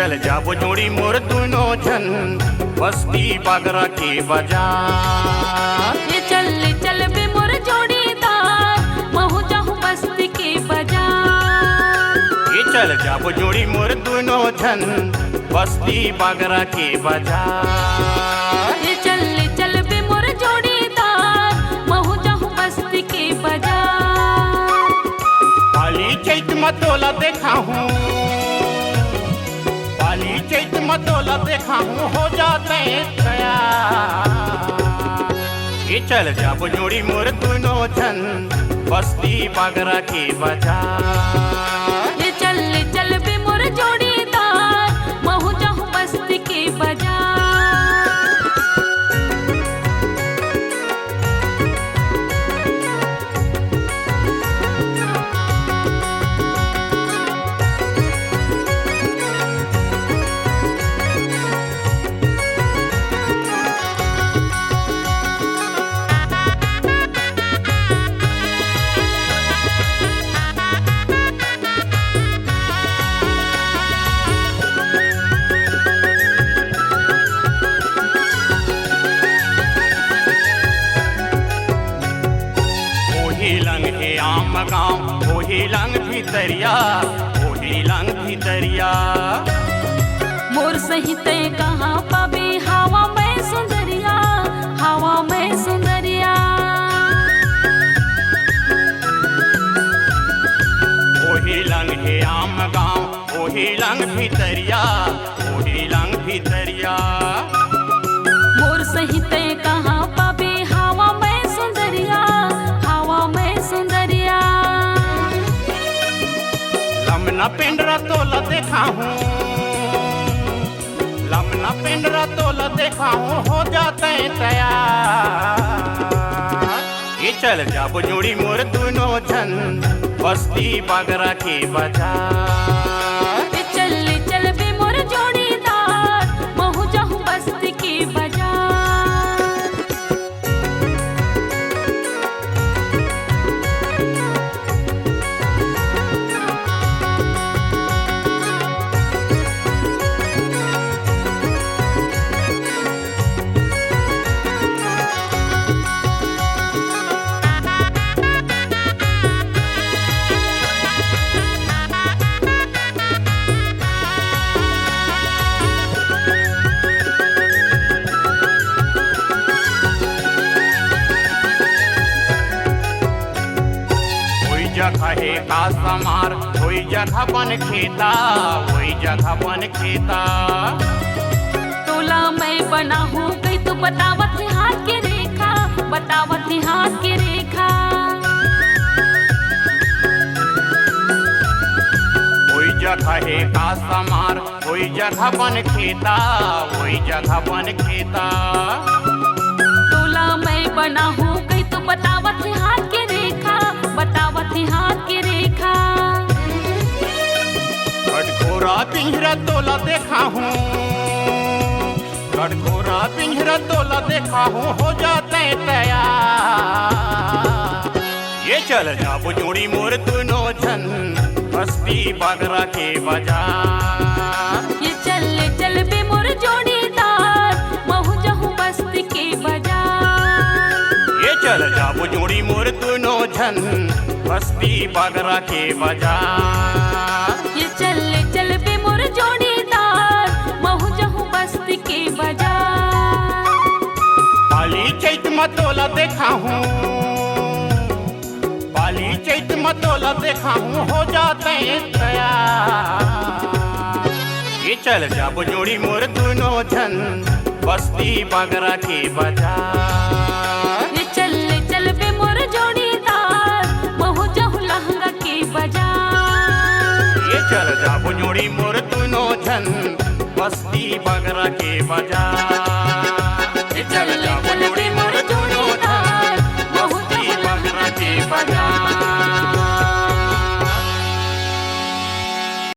चल जाबो जोड़ी मोर दुनो जन बस्ती बागरा के बाजार। ये चल बे मोर जोड़ीदार महू जाहू बस्ती के बाजार। ये चल जाबो जोड़ी मोर दुनो जन बस्ती बागरा के बाजार। ये चल बे मोर जोड़ीदार महू जाहू बस्ती के बाजार। पाली चैत मतोला देखा हूँ, पाली चैत मतोला देखा हूँ हो जाते तैयार। ये चल जाबो जोड़ी मोर दुनो जन बस्ती बागरा के बाजार। ये चल बे मोर जोड़ीदार महू जाहू बस्ती के बाजार। आम गाँव ओही लंग भीतरिया, ओही लंग भीतरिया। मोर सहित कहाँ पाबे हवा में सुंदरिया, हवा में सुंदरिया। ओही लंग है आम गाँव ओही लंग भीतरिया, ओही लंग भीतरिया। मोर सहित कहाँ पाबे हवा में सुंदरिया, हवा में सुंदरिया। लमना पिंडरा तोला देखा हूँ, लमना पिंडरा तोला देखा हूँ हो जाते तैयार। ये चल जाबो जोड़ी मोर दुनो जन बस्ती बागरा के बाजार। ये चल बे मोर जोड़ीदार महू जाहू बस्ती के बाजार। जगह है का समार कोई जगह बन खेता, कोई जगह बन खेता। तोला मैं बना हूँ गई तो बतावत हाथ के रेखा, बतावत हाथ के रेखा। कोई जगह है का समार कोई जगह बन खेता, कोई जगह बन खेता। तोला मैं बना हूँ गई तो बतावत हाथ के रेखा, बतावत हाथ के रेखा। कटघोरा पिंजरा तोला देखा हूँ, कटघोरा पिंजरा तोला देखा हूँ हो जाते तैयार। ये चल जाबो जोड़ी मोर दुनो जन बस्ती बागरा के बाजार। ये चल बे मोर जोड़ीदार महू जाहू बस्ती के बाजार। ये चल जाबो जोड़ी मोर दुनो जन बस्ती बागरा के बाजार। ये चल बे मोर जोड़ीदार महू जाहू बस्ती के बाजार। पाली चैत मतोला देखा हूँ, पाली चैत मतोला देखा हूँ हो जाते तैयार। ये चल जाबो जोड़ी मोर दुनो जन बस्ती बागरा के बाजार। ये चल बे मोर जोड़ीदार महू जाहू लहंगा के बाजार। ये चल जाबो जोड़ी मोर दुनो जन बस्ती बागरा के बाजार।